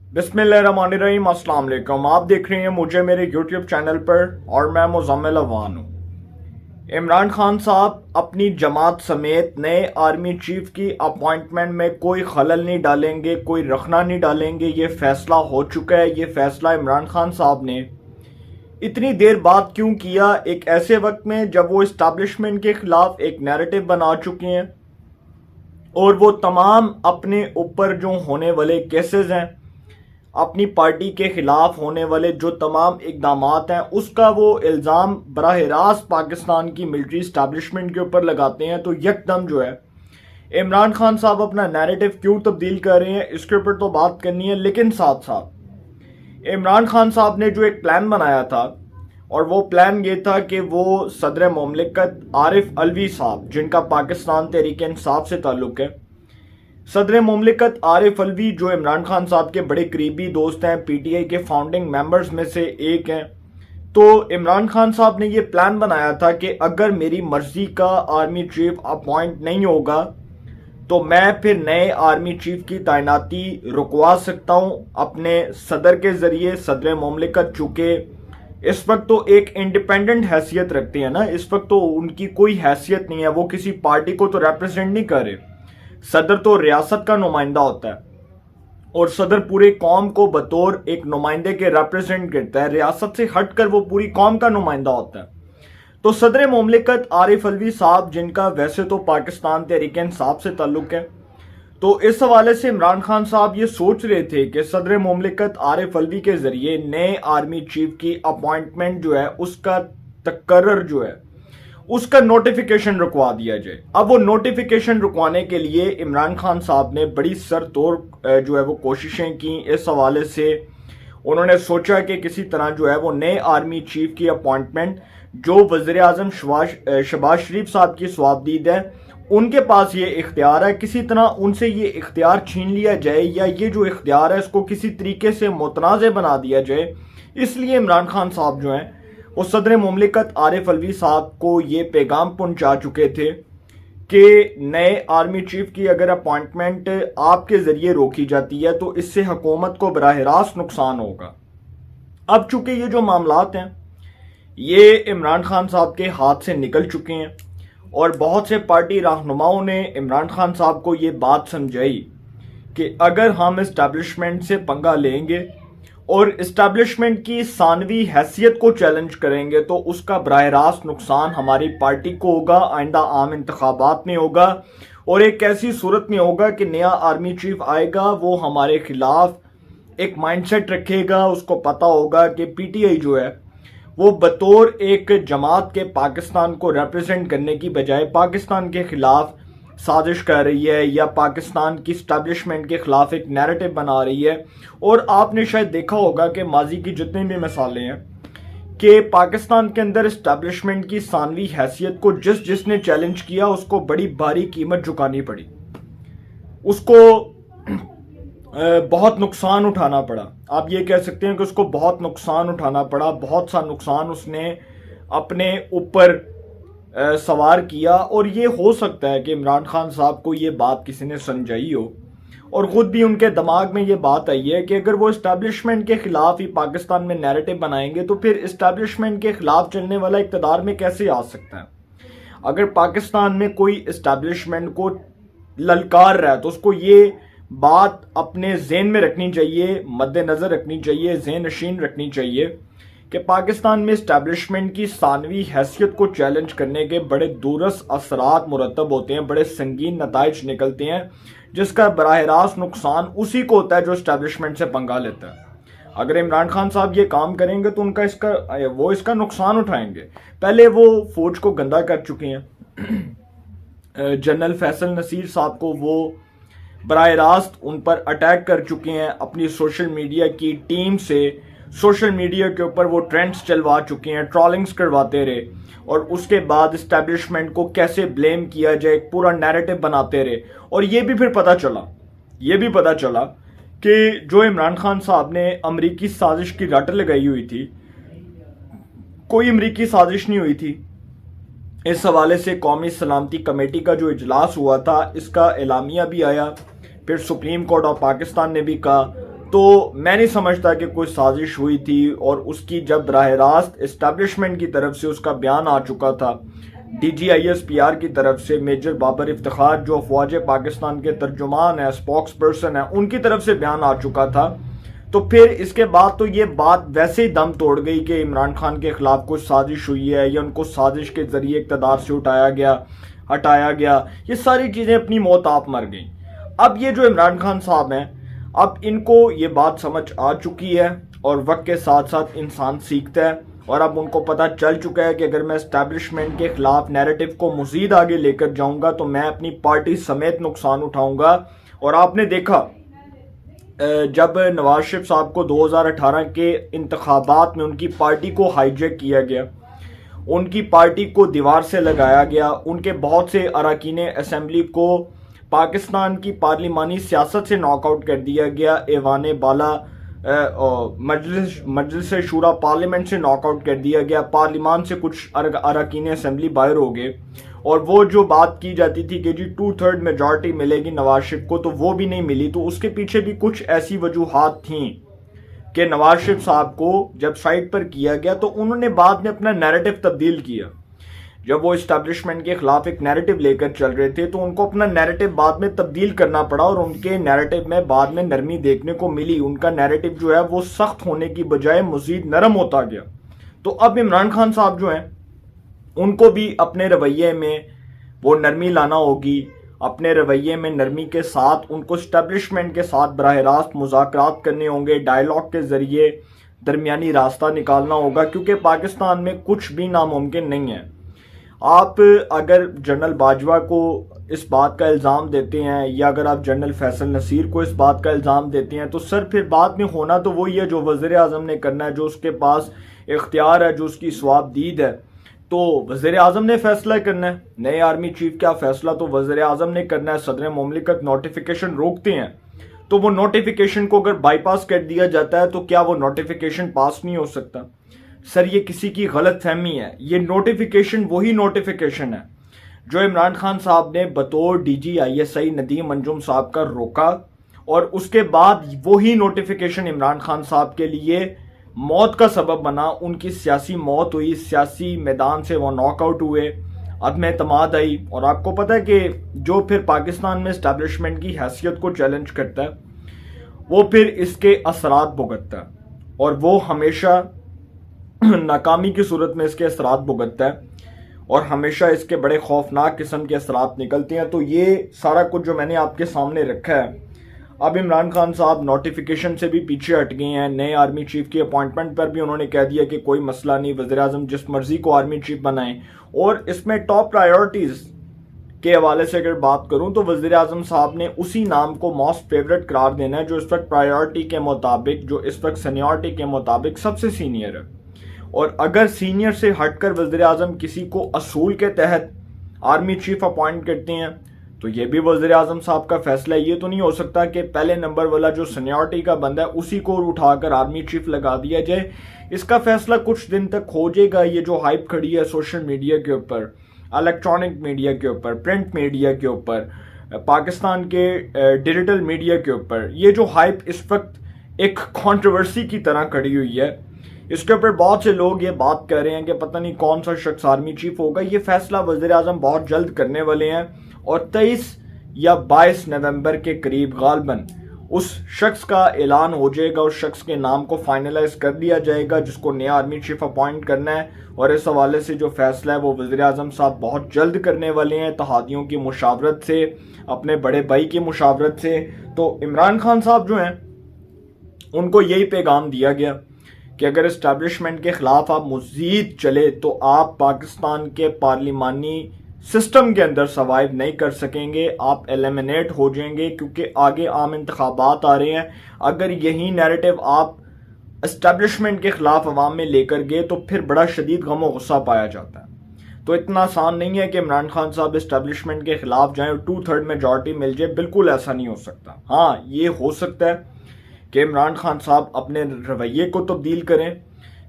बिस्मिल्लाहिर्रहमानिर्रहीम। अस्सलाम वालेकुम। आप देख रहे हैं मुझे मेरे यूट्यूब चैनल पर और मैं मुज़म्मिल अवान हूँ। इमरान खान साहब अपनी जमात समेत नए आर्मी चीफ की अपॉइंटमेंट में कोई खलल नहीं डालेंगे, कोई रखना नहीं डालेंगे। ये फैसला हो चुका है। ये फैसला इमरान खान साहब ने इतनी देर बाद क्यों किया, एक ऐसे वक्त में जब वो इस्टेब्लिशमेंट के खिलाफ एक नैरेटिव बना चुके हैं और वो तमाम अपने ऊपर जो होने वाले केसेस हैं, अपनी पार्टी के खिलाफ होने वाले जो तमाम इकदाम हैं, उसका वो इल्ज़ाम बराह रास्त पाकिस्तान की मिलिट्री इस्टेब्लिशमेंट के ऊपर लगाते हैं। तो यकदम जो है इमरान खान साहब अपना नैरेटिव क्यों तब्दील कर रहे हैं, इसके ऊपर तो बात करनी है। लेकिन साथ साथ इमरान खान साहब ने जो एक प्लान बनाया था, और वो प्लान ये था कि वो सदर मुमलिकत आरिफ अलवी साहब, जिनका पाकिस्तान तहरीक इंसाफ से ताल्लुक़ है, सदर मुमलिकत आरिफ अलवी जो इमरान खान साहब के बड़े करीबी दोस्त हैं, पीटीआई के फाउंडिंग मेंबर्स में से एक हैं, तो इमरान खान साहब ने ये प्लान बनाया था कि अगर मेरी मर्जी का आर्मी चीफ अपॉइंट नहीं होगा तो मैं फिर नए आर्मी चीफ की तैनाती रुकवा सकता हूं अपने सदर के जरिए। सदर मुमलिकत चूंकि इस वक्त तो एक इंडिपेंडेंट हैसियत रखते हैं ना, इस वक्त तो उनकी कोई हैसियत नहीं है, वो किसी पार्टी को तो रिप्रेजेंट नहीं कर रहे। सदर तो रियासत का नुमाइंदा होता है और सदर पूरे कौम को बतौर एक नुमाइंदे के रिप्रेजेंट करता है। रियासत से हटकर वो पूरी कौम का नुमाइंदा होता है। तो सदर मुमलिकत आरिफ अलवी साहब, जिनका वैसे तो पाकिस्तान तहरीक इंसाफ से ताल्लुक है, तो इस हवाले से इमरान खान साहब ये सोच रहे थे कि सदर मुमलिकत आरिफ अलवी के जरिए नए आर्मी चीफ की अपॉइंटमेंट जो है उसका तकर्रर जो है उसका नोटिफिकेशन रुकवा दिया जाए। अब वो नोटिफिकेशन रुकवाने के लिए इमरान खान साहब ने बड़ी सरतोड़ जो है वो कोशिशें की। इस हवाले से उन्होंने सोचा कि किसी तरह जो है वो नए आर्मी चीफ की अपॉइंटमेंट जो वज़ीर आज़म शहबाज शरीफ साहब की स्वाबदीद है, उनके पास ये इख्तियार है, किसी तरह उनसे ये इख्तियार छीन लिया जाए या ये जो इख्तियार है इसको किसी तरीके से मुतनाज़ बना दिया जाए। इसलिए इमरान खान साहब जो हैं वो सदर मुमलिकत आरिफ अलवी साहब को ये पैगाम पहुंचा चुके थे कि नए आर्मी चीफ की अगर अपॉइंटमेंट आपके जरिए रोकी जाती है तो इससे हुकूमत को बराह रास्त नुकसान होगा। अब चूंकि ये जो मामलात हैं ये इमरान खान साहब के हाथ से निकल चुके हैं और बहुत से पार्टी रहनुमाओं ने इमरान खान साहब को ये बात समझाई कि अगर हम इस्टेब्लिशमेंट से पंगा लेंगे और इस्टेब्लिशमेंट की सानवी हैसियत को चैलेंज करेंगे तो उसका बराह रास्त नुकसान हमारी पार्टी को होगा, आइंदा आम इंतखाबात में होगा और एक ऐसी सूरत में होगा कि नया आर्मी चीफ आएगा, वो हमारे खिलाफ एक माइंडसेट रखेगा। उसको पता होगा कि पीटीआई जो है वो बतौर एक जमात के पाकिस्तान को रिप्रेजेंट करने की बजाय पाकिस्तान के खिलाफ साजिश कर रही है या पाकिस्तान की स्टैब्लिशमेंट के खिलाफ एक नैरेटिव बना रही है। और आपने शायद देखा होगा कि माजी की जितनी भी मिसालें हैं कि पाकिस्तान के अंदर स्टैब्लिशमेंट की सानवी हैसियत को जिसने चैलेंज किया उसको बड़ी भारी कीमत चुकानी पड़ी, उसको बहुत नुकसान उठाना पड़ा। आप ये कह सकते हैं कि उसको बहुत नुकसान उठाना पड़ा, बहुत सा नुकसान उसने अपने ऊपर सवार किया। और ये हो सकता है कि इमरान खान साहब को ये बात किसी ने समझाई हो और ख़ुद भी उनके दिमाग में ये बात आई है कि अगर वो इस्टेब्लिशमेंट के खिलाफ ही पाकिस्तान में नैरेटिव बनाएंगे तो फिर इस्टेब्लिशमेंट के खिलाफ चलने वाला इक़्तिदार में कैसे आ सकता है। अगर पाकिस्तान में कोई इस्टेब्लिशमेंट को ललकार रहा है तो उसको ये बात अपने जहन में रखनी चाहिए, मद्देनज़र रखनी चाहिए, जहन नशीन रखनी चाहिए कि पाकिस्तान में इस्टेब्लिशमेंट की सानवी हैसियत को चैलेंज करने के बड़े दूरस असरात मुरतब होते हैं, बड़े संगीन नताइज निकलते हैं, जिसका बराह रास्त नुकसान उसी को होता है जो इस्टेब्लिशमेंट से पंगा लेता है। अगर इमरान खान साहब ये काम करेंगे तो उनका इसका नुकसान उठाएंगे। पहले वो फौज को गंदा कर चुके हैं, जनरल फैसल नसीर साहब को वो बराह रास्त उन पर अटैक कर चुके हैं, अपनी सोशल मीडिया की टीम से सोशल मीडिया के ऊपर वो ट्रेंड्स चलवा चुके हैं, ट्रॉलिंग्स करवाते रहे और उसके बाद इस्टेब्लिशमेंट को कैसे ब्लेम किया जाए पूरा नैरेटिव बनाते रहे। और ये भी फिर पता चला कि जो इमरान खान साहब ने अमरीकी साजिश की रट लगाई हुई थी, कोई अमरीकी साजिश नहीं हुई थी। इस हवाले से कौमी सलामती कमेटी का जो इजलास हुआ था इसका एलामिया भी आया, फिर सुप्रीम कोर्ट ऑफ पाकिस्तान ने भी कहा तो मैं नहीं समझता कि कोई साजिश हुई थी। और उसकी जब बराह रास्त इस्टेब्लिशमेंट की तरफ से उसका बयान आ चुका था, DGISPR की तरफ से मेजर बाबर इफ्तिखार जो अफवाज पाकिस्तान के तर्जुमान है, स्पोक्स पर्सन है, उनकी तरफ से बयान आ चुका था, तो फिर इसके बाद तो ये बात वैसे ही दम तोड़ गई कि इमरान खान के खिलाफ कुछ साजिश हुई है या उनको साजिश के जरिए इक़्तिदार से हटाया गया। ये सारी चीज़ें अपनी मौत आप मर गई। अब ये जो इमरान खान साहब हैं, अब इनको ये बात समझ आ चुकी है और वक्त के साथ साथ इंसान सीखता है, और अब उनको पता चल चुका है कि अगर मैं एस्टैब्लिशमेंट के खिलाफ नैरेटिव को मज़ीद आगे लेकर जाऊंगा तो मैं अपनी पार्टी समेत नुकसान उठाऊंगा। और आपने देखा जब नवाज शरीफ साहब को 2018 के इंतखाबात में उनकी पार्टी को हाईजैक किया गया, उनकी पार्टी को दीवार से लगाया गया, उनके बहुत से अरकान असम्बली को पाकिस्तान की पार्लिमानी सियासत से नॉकआउट कर दिया गया, ऐवान बाला मजलिस शूरा पार्लियामेंट से नॉकआउट कर दिया गया, पार्लिमान से कुछ अरकान असम्बली बाहर हो गए। और वो जो बात की जाती थी कि जी 2/3 मेजॉरिटी मिलेगी नवाज शरीफ को, तो वो भी नहीं मिली। तो उसके पीछे भी कुछ ऐसी वजूहात थी कि नवाज शरीफ साहब को जब साइड पर किया गया तो उन्होंने बाद में अपना नैरेटिव तब्दील किया। जब वो इस्टेब्लिशमेंट के खिलाफ एक नैरेटिव लेकर चल रहे थे तो उनको अपना नैरेटिव बाद में तब्दील करना पड़ा, और उनके नैरेटिव में बाद में नरमी देखने को मिली। उनका नैरेटिव जो है वो सख्त होने की बजाय मजीद नरम होता गया। तो अब इमरान खान साहब जो हैं उनको भी अपने रवैये में वो नरमी लाना होगी। अपने रवैये में नरमी के साथ उनको इस्टेब्लिशमेंट के साथ बराह रास्त मुज़ाकरात करने होंगे, डायलॉग के ज़रिए दरमियानी रास्ता निकालना होगा, क्योंकि पाकिस्तान में कुछ भी नामुमकिन नहीं है। आप अगर जनरल बाजवा को इस बात का इल्ज़ाम देते हैं या अगर आप जनरल फैसल नसीर को इस बात का इल्ज़ाम देते हैं तो सर फिर बाद में होना तो वही है जो वज़ीर आज़म ने करना है, जो उसके पास इख्तियार है, जो उसकी स्वाबदीद है। तो वज़ीर आज़म ने फैसला करना है, नए आर्मी चीफ का फैसला तो वज़ीर आज़म ने करना है। सदर मुमलिकत नोटिफिकेशन रोकते हैं तो वो नोटिफिकेशन को अगर बाईपास कर दिया जाता है तो क्या वो नोटिफिकेशन पास नहीं हो सकता? सर ये किसी की गलत फहमी है। ये नोटिफिकेशन वही नोटिफिकेशन है जो इमरान खान साहब ने बतौर DGISI नदीम अंजुम साहब का रोका, और उसके बाद वही नोटिफिकेशन इमरान खान साहब के लिए मौत का सबब बना। उनकी सियासी मौत हुई, सियासी मैदान से वो नॉकआउट हुए, अदम एतमाद आई। और आपको पता है कि जो फिर पाकिस्तान में इस्टेब्लिशमेंट की हैसियत को चैलेंज करता है वो फिर इसके असरात भुगतता है, और वो हमेशा नाकामी की सूरत में इसके असरात भुगतता है, और हमेशा इसके बड़े खौफनाक किस्म के असरात निकलते हैं। तो ये सारा कुछ जो मैंने आपके सामने रखा है, अब इमरान खान साहब नोटिफिकेशन से भी पीछे हट गए हैं। नए आर्मी चीफ की अपॉइंटमेंट पर भी उन्होंने कह दिया कि कोई मसला नहीं, वज़ीर आज़म जिस मर्जी को आर्मी चीफ बनाएं। और इसमें टॉप प्रायोरिटीज़ के हवाले से अगर बात करूं तो वज़ीर आज़म साहब ने उसी नाम को मोस्ट फेवरेट करार देना है जो इस वक्त प्रायोरिटी के मुताबिक, जो इस वक्त सीनियरिटी के मुताबिक सबसे सीनियर है। और अगर सीनियर से हटकर वज़ीर आज़म किसी को असूल के तहत आर्मी चीफ अपॉइंट करते हैं तो ये भी वज़ीर आज़म साहब का फैसला है। ये तो नहीं हो सकता कि पहले नंबर वाला जो सीनियरिटी का बंदा है उसी को उठाकर आर्मी चीफ लगा दिया जाए। इसका फैसला कुछ दिन तक हो जाएगा। ये जो हाइप खड़ी है सोशल मीडिया के ऊपर, इलेक्ट्रॉनिक मीडिया के ऊपर, प्रिंट मीडिया के ऊपर, पाकिस्तान के डिजिटल मीडिया के ऊपर, ये जो हाइप इस वक्त एक कंट्रोवर्सी की तरह खड़ी हुई है, इसके ऊपर बहुत से लोग ये बात कर रहे हैं कि पता नहीं कौन सा शख्स आर्मी चीफ होगा। ये फैसला वज़ीर आज़म बहुत जल्द करने वाले हैं, और 23 या 22 नवंबर के करीब गालबन उस शख्स का ऐलान हो जाएगा, उस शख्स के नाम को फाइनलाइज कर दिया जाएगा जिसको नया आर्मी चीफ अपॉइंट करना है। और इस हवाले से जो फैसला है वो वज़ीर आज़म साहब बहुत जल्द करने वाले हैं, तहादियों की मुशावरत से, अपने बड़े भाई की मुशावरत से। तो इमरान खान साहब जो हैं उनको यही पैगाम दिया गया कि अगर इस्टेब्लिशमेंट के खिलाफ आप मज़ीद चले तो आप पाकिस्तान के पार्लिमानी सिस्टम के अंदर सर्वाइव नहीं कर सकेंगे, आप एलिमिनेट हो जाएंगे, क्योंकि आगे आम इंतखाबात आ रहे हैं। अगर यही नैरेटिव आप इस्टेब्लिशमेंट के खिलाफ अवाम में लेकर गए तो फिर बड़ा शदीद गम और गुस्सा पाया जाता है। तो इतना आसान नहीं है कि इमरान खान साहब इस्टेब्लिशमेंट के खिलाफ जाएं और 2/3 मेजॉरिटी मिल जाए। बिल्कुल ऐसा नहीं हो सकता। हाँ, ये हो सकता है कि इमरान खान साहब अपने रवैये को तब्दील करें,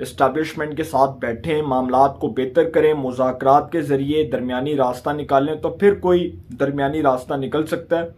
इस्टेब्लिशमेंट के साथ बैठें, मामलात को बेहतर करें, मुज़ाकरात के ज़रिए दरमियानी रास्ता निकालें, तो फिर कोई दरमियानी रास्ता निकल सकता है।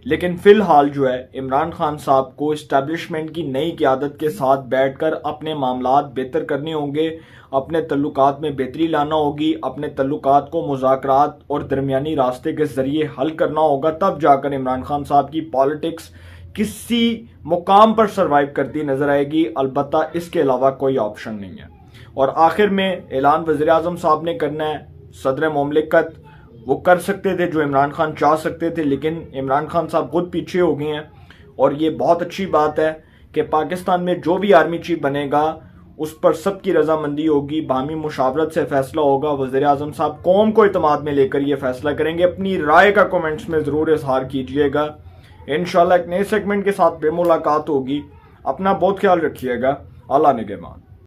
लेकिन फ़िलहाल जो है इमरान खान साहब को इस्टेब्लिशमेंट की नई क़यादत के साथ बैठकर अपने मामलात बेहतर करने होंगे, अपने तल्लुकात में बेहतरी लाना होगी, अपने तल्लुकात को मुज़ाकरात और दरमियानी रास्ते के ज़रिए हल करना होगा। तब जाकर इमरान खान साहब की पॉलिटिक्स किसी मुकाम पर सर्वाइव करती नज़र आएगी। अलबत्ता इसके अलावा कोई ऑप्शन नहीं है। और आखिर में ऐलान वज़ीर आज़म साहब ने करना है। सदर मुमलिकत वो कर सकते थे जो इमरान खान चाह सकते थे, लेकिन इमरान खान साहब खुद पीछे हो गए हैं। और ये बहुत अच्छी बात है कि पाकिस्तान में जो भी आर्मी चीफ बनेगा उस पर सबकी रजामंदी होगी, बाहमी मुशावरत से फैसला होगा। वज़ीर आज़म साहब कौम को इत्मीनान में लेकर ये फैसला करेंगे। अपनी राय का कमेंट्स में ज़रूर इजहार कीजिएगा। इंशाल्लाह एक नए सेगमेंट के साथ बेमुलाकात होगी। अपना बहुत ख्याल रखिएगा। अल्लाह निगहबान।